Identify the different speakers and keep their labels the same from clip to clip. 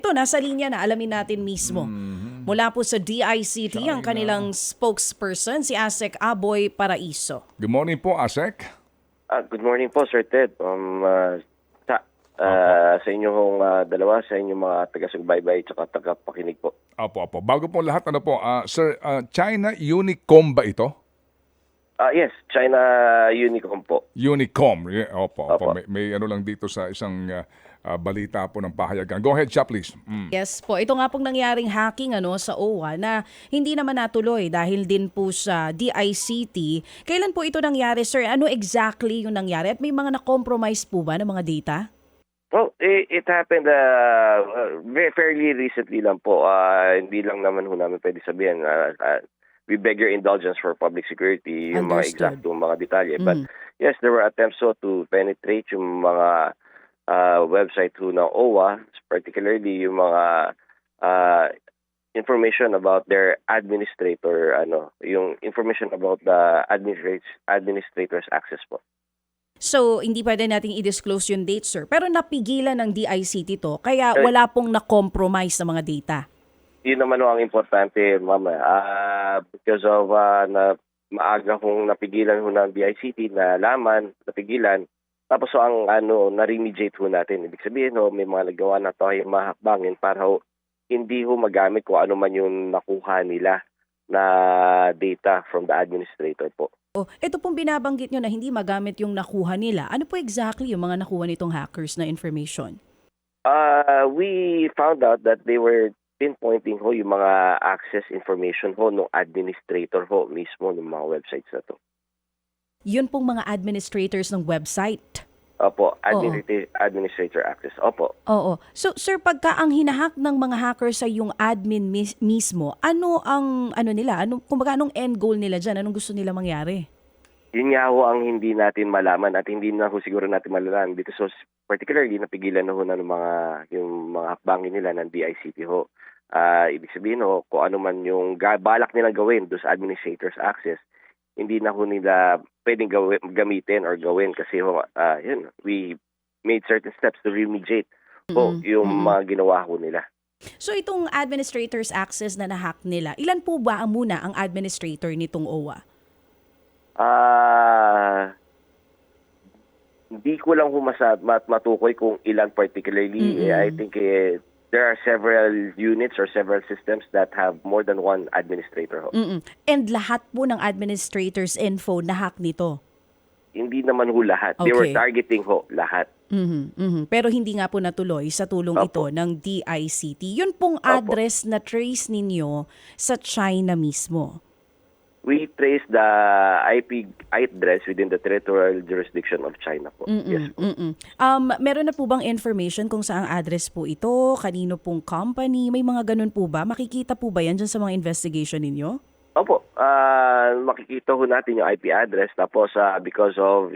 Speaker 1: ito, nasa linya na, alamin natin mismo. Mula po sa DICT, ang kanilang spokesperson, si Asek Aboy Paraiso.
Speaker 2: Good morning po, Asek.
Speaker 3: Good morning po, Sir Ted. Sa inyong dalawa, sa inyong mga taga-subaybay at taga-pakinig po.
Speaker 2: Opo. Bago po lahat, Sir, China Unicom ba ito?
Speaker 3: Yes, China Unicom po.
Speaker 2: Unicom. Opo.
Speaker 3: Opo.
Speaker 2: May ano lang dito sa isang balita po ng pahayagan. Go ahead, Cha, please.
Speaker 1: Yes po, ito nga pong nangyaring hacking sa OWA na hindi naman natuloy dahil din po sa DICT. Kailan po ito nangyari, sir? Ano exactly yung nangyari? At may mga na-compromise po ba ng mga data?
Speaker 3: Well, it happened fairly recently lang po. Hindi lang naman namin pwede sabihin. We beg your indulgence for public security, yung mga exactong mga detalye. But yes, there were attempts to penetrate yung mga website ng OWA, particularly yung mga information about their administrator, yung information about the administrator's access po.
Speaker 1: So, hindi pwede nating i-disclose yung date, sir. Pero napigilan ng DICT to, kaya wala pong na-compromise sa mga data.
Speaker 3: Yun naman ang importante, ma'am. Because of maaga kong napigilan ng DICT na laman, napigilan. Tapos ang na-remediate natin. Ibig sabihin, may mga nagawa na tayo mahakbangin para hindi magamit kung ano man yung nakuha nila na data from the administrator po.
Speaker 1: Ito pong binabanggit nyo na hindi magamit yung nakuha nila. Ano po exactly yung mga nakuha nitong hackers na information?
Speaker 3: We found out that they were pinpointing yung mga access information ng administrator mismo ng mga websites na to.
Speaker 1: Yun pong mga administrators ng website?
Speaker 3: Opo, administrator access. Opo.
Speaker 1: Oo. So, sir, pagka ang hinahack ng mga hackers sa yung admin mismo, ano ang nila? Kumbaga, anong end goal nila dyan? Anong gusto nila mangyari?
Speaker 3: Yun nga ang hindi natin malaman at hindi na siguro natin malalaman dito. So, particularly, napigilan na ng yung mga hakbangin nila ng DICT ibig sabihin kung ano man yung balak nilang gawin doon sa administrator's access, hindi na nila pwedeng gamitin or gawin kasi we made certain steps to remediate yung mga ginawa nila.
Speaker 1: So itong administrator's access na nahack nila, ilan po ba muna ang administrator nitong OWA?
Speaker 3: Hindi ko lang matukoy kung ilan particularly. I think there are several units or several systems that have more than one administrator.
Speaker 1: And lahat po ng administrator's info nahack nito?
Speaker 3: Hindi naman lahat.
Speaker 1: Okay.
Speaker 3: They were targeting lahat.
Speaker 1: Pero hindi nga po natuloy sa tulong ito ng DICT. Yun pong address na trace ninyo sa China mismo?
Speaker 3: We trace the IP address within the territorial jurisdiction of China po. Yes po.
Speaker 1: Meron na po bang information kung saang address po ito? Kanino pong company? May mga ganun po ba? Makikita po ba yan dyan sa mga investigation ninyo?
Speaker 3: Opo. Makikita natin yung IP address. Tapos because of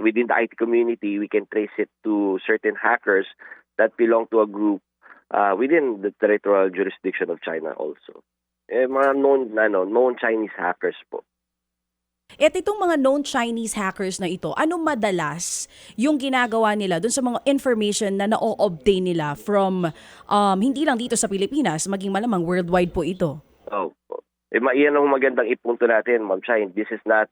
Speaker 3: within the IT community, we can trace it to certain hackers that belong to a group within the territorial jurisdiction of China also. Mga known Chinese hackers po.
Speaker 1: At itong mga known Chinese hackers na ito, ano madalas yung ginagawa nila dun sa mga information na na-obtain nila from hindi lang dito sa Pilipinas, maging malamang worldwide po ito?
Speaker 3: Iyan ang magandang ipunto natin, Ma'am Shine. This is not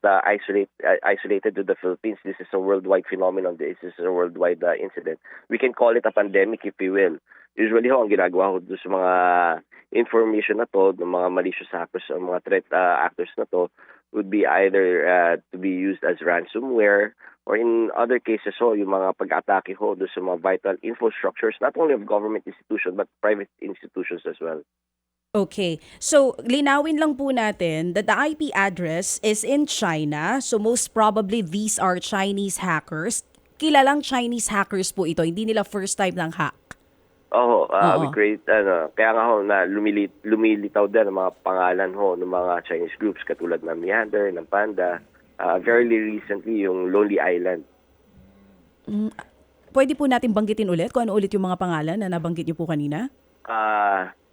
Speaker 3: isolated to the Philippines. This is a worldwide phenomenon. This is a worldwide incident. We can call it a pandemic if we will. Usually ang ginagawa doon sa mga information na to, ng mga malicious hackers o mga threat actors na to, would be either to be used as ransomware or in other cases yung mga pag-atake doon sa mga vital infrastructures, not only of government institutions but private institutions as well.
Speaker 1: Okay. So, linawin lang po natin that the IP address is in China. So, most probably these are Chinese hackers. Kilalang Chinese hackers po ito. Hindi nila first time ng hack.
Speaker 3: We create, kaya nga na lumilitaw din ang mga pangalan ng mga Chinese groups katulad ng Meander, ng Panda, very recently yung Lonely Island.
Speaker 1: Pwede po natin banggitin ulit kung ano ulit yung mga pangalan na nabanggit niyo po kanina?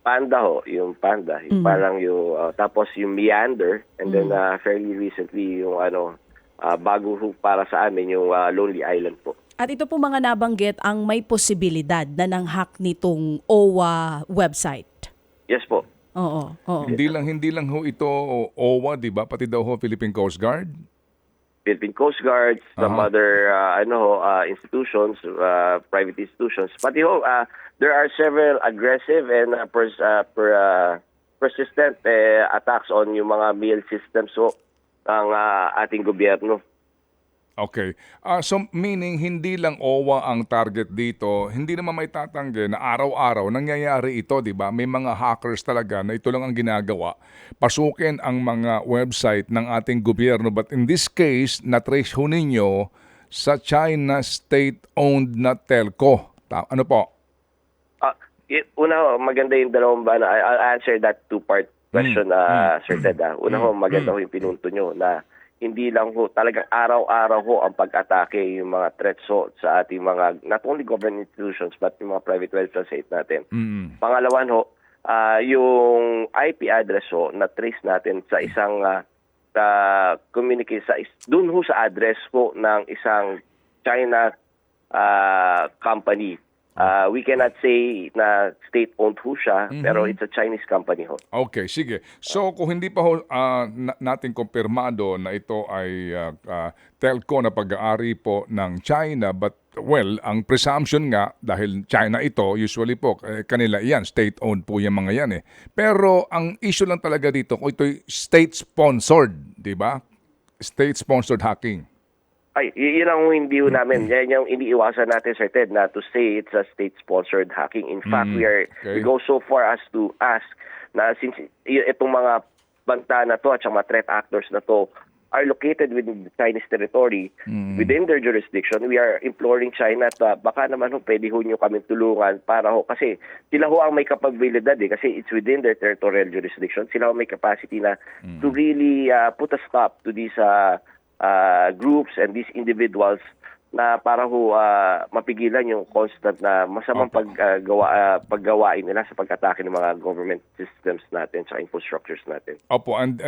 Speaker 3: Panda yung Panda, yung parang yung, tapos yung Meander, and then fairly recently yung bago para sa amin yung Lonely Island po.
Speaker 1: At ito po mga nabanggit ang may posibilidad na nang-hack nitong OWA website.
Speaker 3: Yes po.
Speaker 1: Oo, oo.
Speaker 2: Hindi lang ho ito OWA, 'di ba? Pati daw ho Philippine Coast Guard.
Speaker 3: Philippine Coast Guard, some
Speaker 2: Uh-huh.
Speaker 3: other institutions, private institutions. Pati ho, there are several aggressive and persistent attacks on yung mga mail systems ho ng ating gobyerno.
Speaker 2: Okay. So meaning hindi lang OWA ang target dito, hindi naman may tatanggi na araw-araw nangyayari ito, 'di ba? May mga hackers talaga na ito lang ang ginagawa. Pasukin ang mga website ng ating gobyerno, but in this case, na-trace ho ninyo sa China state-owned na telco. Ano po?
Speaker 3: Una, maganda yung dalawang ba na I'll answer that two-part question, Sir Ted. Una ho, maganda ho yung pinunto nyo na hindi lang ho, talagang araw-araw ho ang pag-atake yung mga threats ho sa ating mga, not only government institutions, but yung mga private welfare state natin. Pangalawan ho, yung IP address ho, na-trace natin sa isang communicate, dun ho sa address ho ng isang China company. We cannot say na state-owned ho siya, pero it's a Chinese company ho.
Speaker 2: Okay, sige. So kung hindi pa ho, natin kumpirmado na ito ay telco na pag-aari po ng China, but well, ang presumption nga, dahil China ito, usually po, kanila yan, state-owned po yung mga yan eh. Pero ang issue lang talaga dito, kung ito'y state-sponsored, di ba? State-sponsored hacking.
Speaker 3: Ay, yun ang hindi ho namin. Yan yung iniiwasan natin, Sir Ted, na to say it's a state-sponsored hacking. In fact, we go so far as to ask na since itong mga banta na to at mga threat actors na to are located within the Chinese territory, within their jurisdiction, we are imploring China na baka naman ho, pwede ho nyo kami tulungan para ho, kasi sila ho ang may kapabilidad kasi it's within their territorial jurisdiction. Sila ho may capacity na to really put a stop to these groups and these individuals na para ho mapigilan yung constant na masamang paggawain nila sa pag-atake ng mga government systems natin sa infrastructures natin.
Speaker 2: Opo, and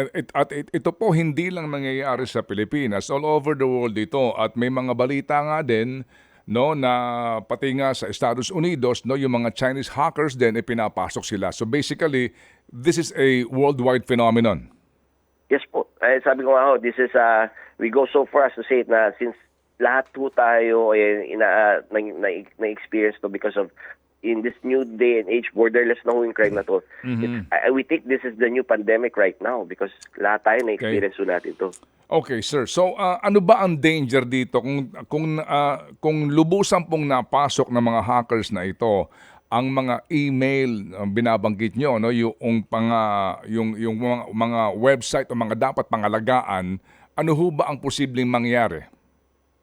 Speaker 2: ito po hindi lang nangyayari sa Pilipinas, all over the world ito, at may mga balita nga din no na pati nga sa Estados Unidos no yung mga Chinese hackers din pinapasok sila. So basically, this is a worldwide phenomenon.
Speaker 3: Yes po. Sabi ko nga ho, this is we go so far as to say it na since lahat po tayo na-experience to because of in this new day and age, borderless na ho yung crime na to. We think this is the new pandemic right now because lahat tayo na-experience natin to.
Speaker 2: Okay, sir. So ano ba ang danger dito kung lubusan pong napasok ng mga hackers na ito ang mga email binabanggit nyo, no, yung mga website o mga dapat pangalagaan, ano ho ba ang posibleng mangyari?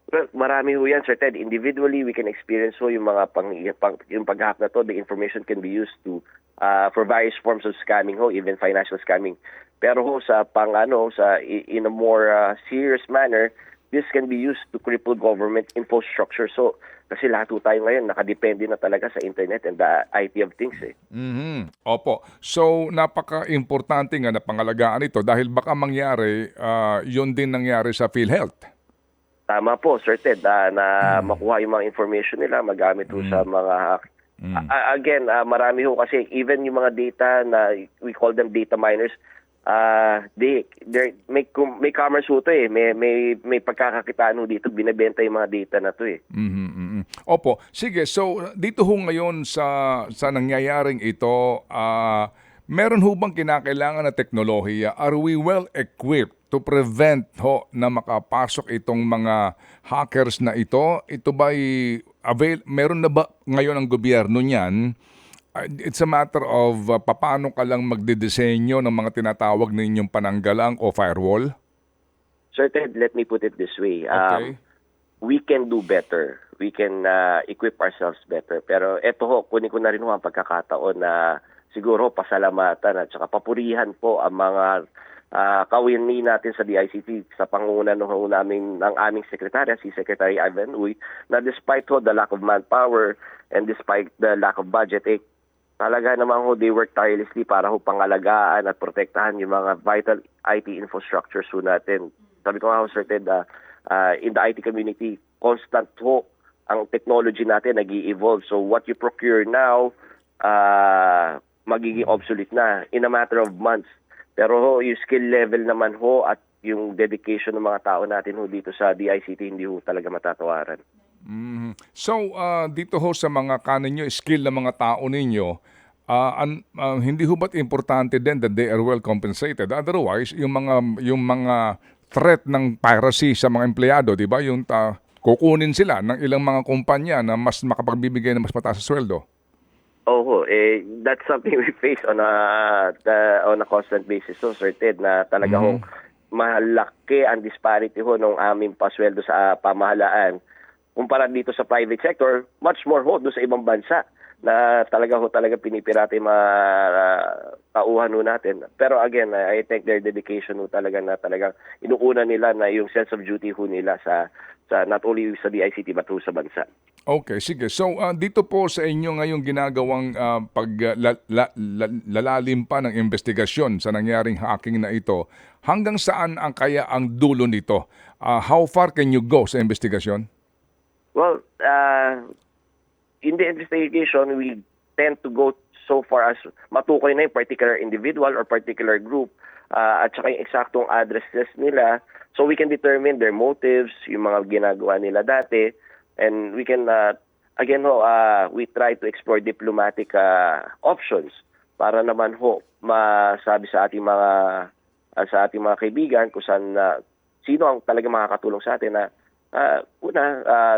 Speaker 3: Well, marami ho yan, Sir Ted. Individually, we can experience ho yung mga yung pag-hack na to. The information can be used to for various forms of scamming ho, even financial scamming. Pero ho in a more serious manner, this can be used to cripple government infrastructure. So, kasi lahat tayo ngayon nakadepende na talaga sa internet and the IT of things eh.
Speaker 2: Opo. So, napaka-importante nga na pangalagaan ito dahil baka mangyari, yun din nangyari sa PhilHealth.
Speaker 3: Tama po, Sir Ted, na makuha yung mga information nila, magamit po sa mga hack. Again, marami ho kasi even yung mga data na we call them data miners, may commerce ho to eh. May pagkakakitaan ho dito, binebenta yung mga data na to eh.
Speaker 2: Opo. Sige, so dito ho ngayon sa nangyayaring ito, meron ho bang kinakailangan na teknolohiya? Are we well equipped to prevent ho na makapasok itong mga hackers na ito? Ito ba meron na ba ngayon ang gobyerno niyan? It's a matter of paano ka lang magdidisenyo ng mga tinatawag ninyong pananggalang o firewall?
Speaker 3: Sir Ted, let me put it this way.
Speaker 2: Okay.
Speaker 3: We can do better. We can equip ourselves better. Pero eto ho, kunin ko na rin ho ang pagkakataon na siguro pasalamatan at saka papurihan po ang mga kawini natin sa DICT sa pangunguna ng aming sekretarya, si Secretary Ivan Uy, na despite ho the lack of manpower and despite the lack of budget, talaga naman ho, they work tirelessly para ho pangalagaan at protektahan yung mga vital IT infrastructures ho natin. Sabi ko nga ho, Sir Ted, in the IT community, constant ho ang technology natin nag-i-evolve. So what you procure now, magiging obsolete na in a matter of months. Pero ho, yung skill level naman ho at yung dedication ng mga tao natin ho dito sa DICT hindi ho talaga matatawaran.
Speaker 2: So, dito ho sa mga kanin nyo, skill ng mga tao ninyo, hindi ho ba't importante din that they are well compensated? Otherwise, yung mga threat ng piracy sa mga empleyado, di ba? Yung kukunin sila ng ilang mga kumpanya na mas makapagbibigay ng mas mataas na sweldo.
Speaker 3: Oo, that's something we face on a constant basis. So, Sir Ted, na talaga hong malaki ang disparity ho ng aming pasweldo sa pamahalaan. Kumpara dito sa private sector, much more ho doon sa ibang bansa na talaga pinipirata yung mga tauhan ho natin. Pero again, I think their dedication ho talaga na talagang inuuna nila na yung sense of duty ho nila sa not only sa DICT but ho sa bansa.
Speaker 2: Okay, sige. So, dito po sa inyo ngayong ginagawang lalalim pa ng investigasyon sa nangyaring hacking na ito, hanggang saan kaya ang dulo nito? How far can you go sa investigasyon?
Speaker 3: Well, in the investigation, we tend to go so far as matukoy na yung particular individual or particular group at saka yung eksaktong addresses nila so we can determine their motives, yung mga ginagawa nila dati, and we can, again ho, we try to explore diplomatic options para naman ho masabi sa ating mga kaibigan kung saan sino ang talaga makakatulong sa atin na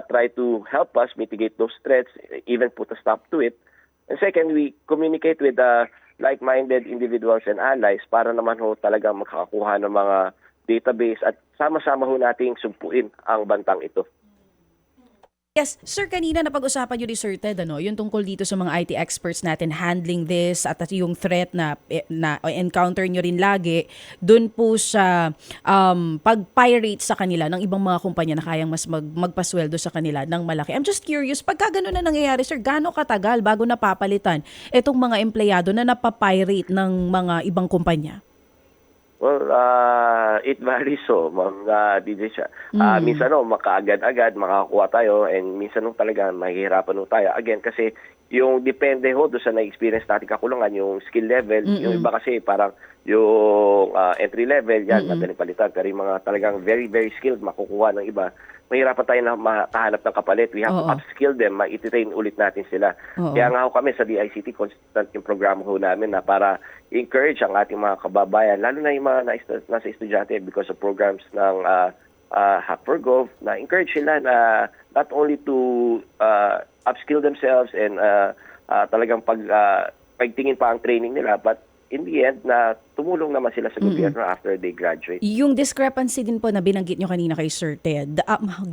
Speaker 3: try to help us mitigate those threats, even put a stop to it. And second, we communicate with like-minded individuals and allies para naman ho talaga makakakuha ng mga database at sama-sama ho nating sumpuin ang bantang ito.
Speaker 1: Yes, sir, kanina napag-usapan nyo ni Sir Ted, yung tungkol dito sa mga IT experts natin handling this at yung threat na encounter nyo rin lagi dun po sa pag-pirate sa kanila ng ibang mga kumpanya na kayang mas magpasweldo sa kanila ng malaki. I'm just curious, pagka gano'n na nangyayari, sir, gaano katagal bago napapalitan itong mga empleyado na napapirate ng mga ibang kumpanya?
Speaker 3: Well, it varies so, Ma'am DJ siya. Minsan makaagad-agad makakuha tayo and minsan talaga mahihirapan tayo. Again, kasi yung depende ho doon sa na-experience natin kakulungan, yung skill level, yung iba kasi parang yung entry level, yan, madaling palitan. Pero yung mga talagang very, very skilled, makukuha ng iba, mahirapan tayo na makahanap ng kapalit. We have to upskill them, ma-train ulit natin sila. Kaya nga ho kami sa DICT, constant yung programa ho namin na para encourage ang ating mga kababayan, lalo na yung mga nasa estudyante because of programs ng Hack4Gov, na encourage sila na not only to upskill themselves and talagang pagtingin pa ang training nila, but in the end, na tumulong naman sila sa gobyerno after they graduate.
Speaker 1: Yung discrepancy din po na binanggit nyo kanina kay Sir Ted,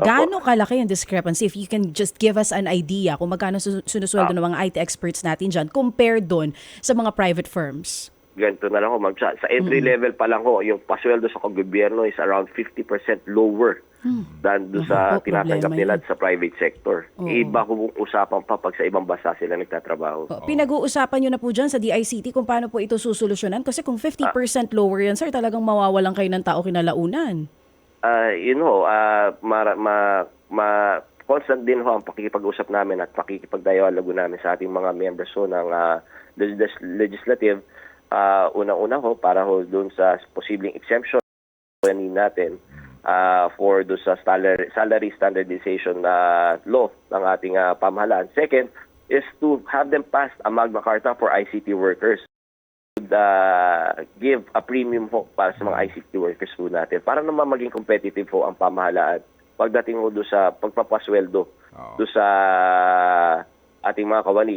Speaker 1: gaano kalaki yung discrepancy? If you can just give us an idea kung magkano sinusweldo ng mga IT experts natin dyan compared doon sa mga private firms?
Speaker 3: Ganito na lang ho, ma'am. Sa entry level pa lang ho, yung pasweldo sa gobyerno is around 50% lower than doon sa tinatanggap nila sa private sector. Iba kung usapan pa pag sa ibang bansa sila nagtatrabaho.
Speaker 1: Pinag-uusapan nyo na po dyan sa DICT kung paano po ito susolusyonan? Kasi kung 50% lower yan, sir, talagang mawawalan kayo ng tao kinalaunan.
Speaker 3: Constant din ho ang pakikipag-usap namin at pakikipag-dialogue namin sa ating mga members ho ng legislative. Unang-una ho, para ho doon sa posibleng exemption natin for do sa salary standardization law ng ating pamahalaan. Second is to have them pass a Magna Carta for ICT workers. Give a premium ho para sa mga ICT workers po natin para naman maging competitive ho ang pamahalaan pagdating ho doon sa pagpapasweldo doon sa ating mga kawani.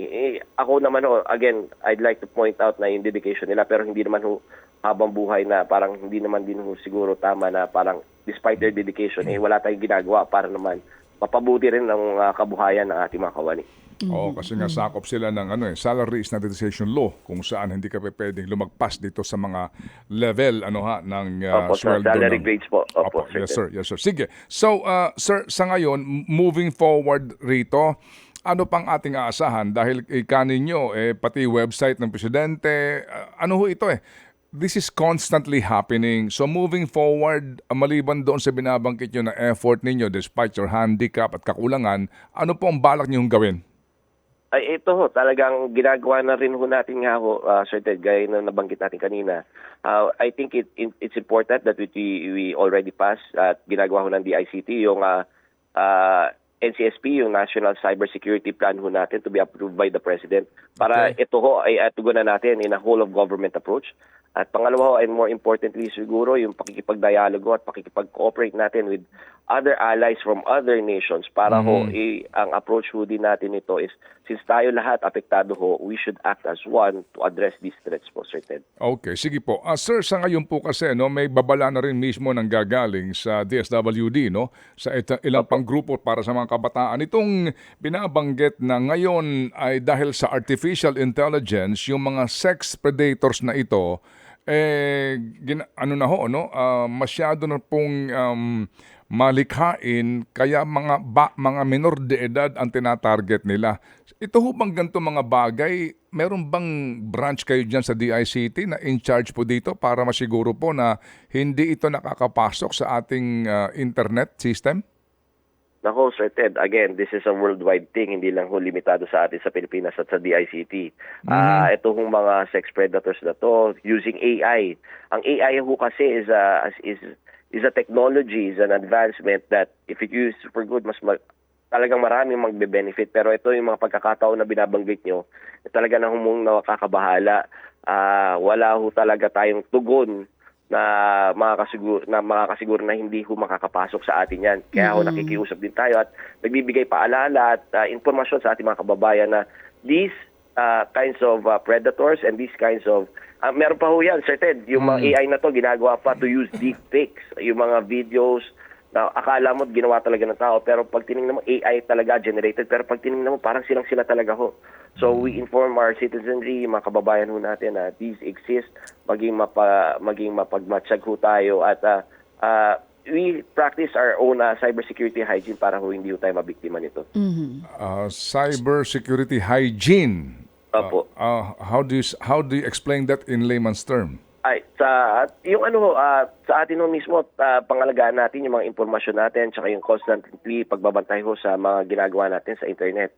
Speaker 3: Ako naman ho, again, I'd like to point out na yung dedication nila pero hindi naman ho habang buhay na parang hindi naman din ho siguro tama na parang despite their dedication, wala tayong ginagawa para naman mapabuti rin ng kabuhayan ng ating mga kawani.
Speaker 2: Kasi nga sakop sila ng salary standardization law kung saan hindi ka pwedeng lumagpas dito sa mga level ng sweldo.
Speaker 3: Salary grades po.
Speaker 2: Yes sir. Sige. So sir, sa ngayon, moving forward rito, ano pang ating aasahan dahil kanin nyo, pati website ng presidente, ano ho ito this is constantly happening. So moving forward, maliban doon sa binabanggit nyo na effort ninyo despite your handicap at kakulangan, ano po ang balak nyo gawin?
Speaker 3: Ay, ito ho, talagang ginagawa na rin ho natin nga ho, Sir Ted, gaya na nabanggit natin kanina. I think it's important that we already passed at ginagawa ho ng DICT yung NCSP, yung National Cybersecurity Plan ho natin to be approved by the President para
Speaker 2: Okay.
Speaker 3: ito ho ay tugunan natin in a whole of government approach. At pangalawa ho, and more importantly siguro, yung pakikipag-dialogo at pakikipag-cooperate natin with other allies from other nations para ho, ang approach ho din natin ito is, since tayo lahat apektado ho, we should act as one to address these threats po, Sir Ted.
Speaker 2: Okay, sige po. Sir, sa ngayon po kasi no, may babala na rin mismo ng gagaling sa DSWD no, sa ilang pang grupo para sa mga kabataan. Itong binabanggit na ngayon ay dahil sa artificial intelligence, yung mga sex predators na ito ano na ho no, masyado na pong malikhain kaya mga minor de edad ang tinatarget nila. Ito ho bang ganito mga bagay, meron bang branch kayo dyan sa DICT na in charge po dito para masiguro po na hindi ito nakakapasok sa ating internet system?
Speaker 3: Nako, Sir Ted, again, this is a worldwide thing, hindi lang ho limitado sa atin sa Pilipinas at sa DICT. Ito hong mga sex predators na to using AI. Ang AI ho kasi is a technology, is an advancement that if it used for good, talagang maraming magbe-benefit. Pero ito yung mga pagkakataon na binabanggit nyo, talaga na humong nakakabahala. Wala ho talaga tayong tugon na makakasiguro na hindi ho makakapasok sa atin yan. Kaya ho nakikiusap din tayo at nagbibigay paalala at informasyon sa ating mga kababayan na these kinds of predators and these kinds of meron pa ho yan, Sir Ted, yung mga AI na to ginagawa pa to use deepfakes, yung mga videos na akala mo ginawa talaga ng tao pero pag tinignan mo AI talaga generated pero pag tinignan mo parang sila talaga ho. So we inform our citizenry, mga kababayan ho natin na these exist, maging mapagmatsyag ho tayo at we practice our own cybersecurity hygiene para ho hindi ho tayo mabiktima nito.
Speaker 2: Cyber security hygiene.
Speaker 3: Opo.
Speaker 2: How do you explain that in layman's term?
Speaker 3: Ay, yung sa atin ho mismo, pangalagaan natin yung mga impormasyon natin tsaka yung constantly pagbabantay ho sa mga ginagawa natin sa internet.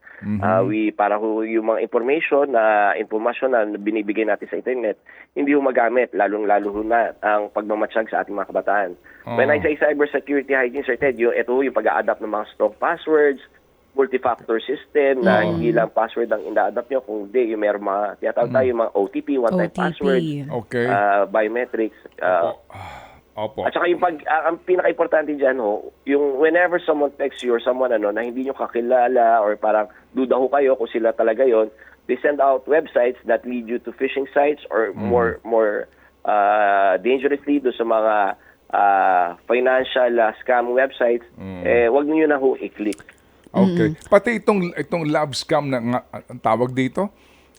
Speaker 3: Para ho yung mga impormasyon na binibigay natin sa internet, hindi ho magamit, lalong-lalo ho na ang pagmamatsyag sa ating mga kabataan. When I say cybersecurity hygiene, Sir Ted, ito yung pag-a-adapt ng mga strong passwords, multi-factor system na hindi lang password ang ina-adapt nyo, kung hindi, yung meron mga, tiyatawag tayo yung mga OTP, one-time password,
Speaker 2: Okay.
Speaker 3: biometrics.
Speaker 2: Opo.
Speaker 3: At saka yung ang pinaka-importante dyan ho, yung whenever someone texts you or someone na hindi nyo kakilala or parang duda ho kayo kung sila talaga yon, they send out websites that lead you to phishing sites or more dangerously do sa mga financial scam websites, wag niyo na ho i-click.
Speaker 2: Okay. Pati itong lab scam na ang tawag dito,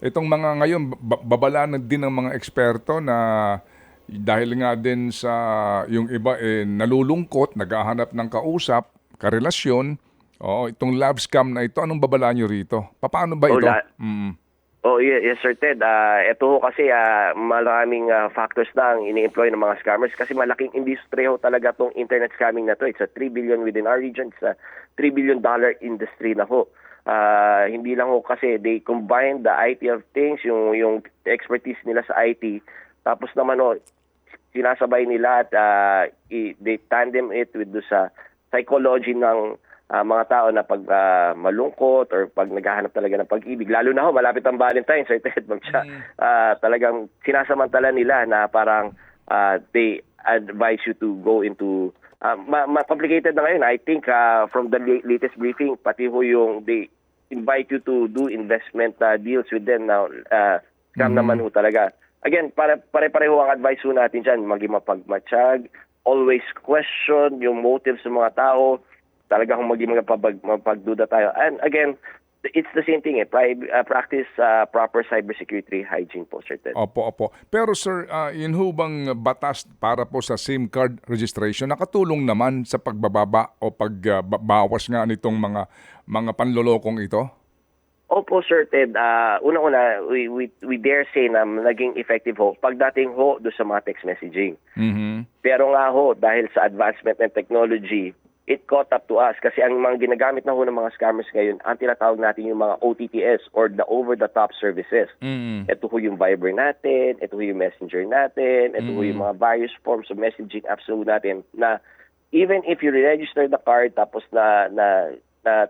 Speaker 2: itong mga ngayon babala na din ng mga eksperto na dahil nga din sa yung iba nalulungkot, naghahanap ng kausap, karelasyon. Itong lab scam na ito, anong babala nyo rito? Paano ba ito?
Speaker 3: Yes, Sir Ted. Ito ho kasi maraming factors na ang ini-employ ng mga scammers kasi malaking industry ho talaga tong internet scamming na to. It's a 3 billion within our region. It's a $3 billion industry na ho. Hindi lang ho kasi they combine the IT of things, yung expertise nila sa IT. Tapos naman ho, sinasabay nila at they tandem it with sa psychology ng mga tao na pag malungkot or pag naghahanap talaga ng pag-ibig, lalo na ho, malapit ang Valentine's, Sir Ted, talagang sinasamantala nila na parang they advise you to go into complicated na ngayon. I think from the latest briefing, pati ho yung they invite you to do investment deals with them now. Scam naman ho talaga. Again, pare-pareho ang advice ho natin dyan, maging mapagmatsyag, always question yung motives ng mga tao, talaga kung maging mapagduda tayo. And again, it's the same thing. Practice proper cybersecurity hygiene po, Sir Ted.
Speaker 2: Opo. Pero sir, yun ho bang batas para po sa SIM card registration nakatulong naman sa pagbababa o pagbawas nga nitong mga panlolokong ito?
Speaker 3: Opo, Sir Ted. Una-una, we dare say na naging effective ho pagdating ho do sa mga text messaging.
Speaker 2: Mhm.
Speaker 3: Pero nga ho, dahil sa advancement ng technology, it caught up to us kasi ang mga ginagamit na ho ng mga scammers ngayon, ang tinatawag natin yung mga OTTs or the over-the-top services.
Speaker 2: Mhm.
Speaker 3: Ito ho yung Viber natin, ito ho yung Messenger natin, ito ho yung mga various forms of messaging apps ho natin na even if you register the card tapos na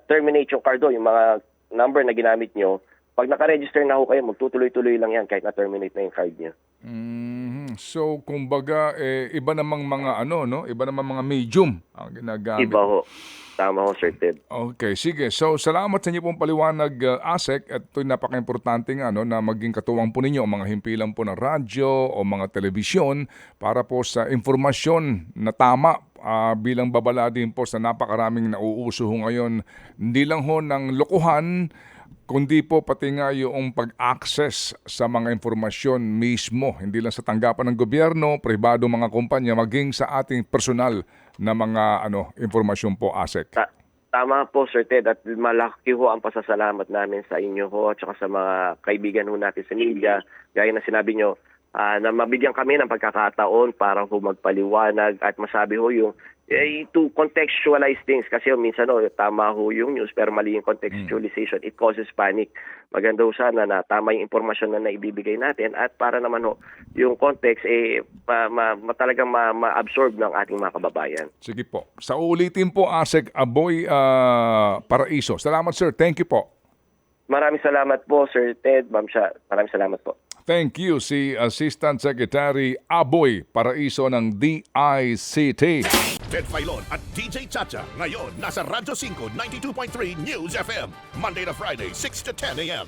Speaker 3: terminate yung card ho, yung mga number na ginamit nyo, pag naka-register na ho kayo, magtutuloy-tuloy lang yan kahit na-terminate na yung card nyo.
Speaker 2: Mhm. So, kumbaga, iba namang mga iba namang mga medium ang ginagamit.
Speaker 3: Iba ho. Tama ho, Sir Ted.
Speaker 2: Okay, sige. So, salamat sa inyo pong paliwanag, ASEC. At ito'y napaka-importante nga na maging katuwang po ninyo ang mga himpilan po ng radyo o mga telebisyon para po sa informasyon na tama bilang babala din po sa napakaraming nauuso ho ngayon. Hindi lang ho ng lokohan, kundi po pati nga yung pag-access sa mga informasyon mismo, hindi lang sa tanggapan ng gobyerno, pribado mga kumpanya, maging sa ating personal na mga informasyon po, ASEC.
Speaker 3: Tama po, Sir Ted, at malaki ho ang pasasalamat namin sa inyo ho at saka sa mga kaibigan ho natin sa media. Gaya na sinabi nyo, na mabigyan kami ng pagkakataon para ho magpaliwanag at masabi ho yung to contextualize things kasi minsan tama ho yung news pero mali yung contextualization. It causes panic. Maganda ho sana na tama yung impormasyon na naibibigay natin at para naman ho yung context talagang ma-absorb ng ating mga kababayan.
Speaker 2: Sige po. Sa ulitin po, ASEC Aboy Paraiso. Salamat, sir. Thank you po.
Speaker 3: Maraming salamat po, Sir Ted, Ma'am Sha. Maraming salamat po.
Speaker 2: Thank you, si Assistant Secretary Aboy Paraiso ng DICT.
Speaker 4: Ted Filon at DJ Chacha. Ngayon, nasa Radyo 5, 92.3 News FM. Monday to Friday, 6 to 10 a.m.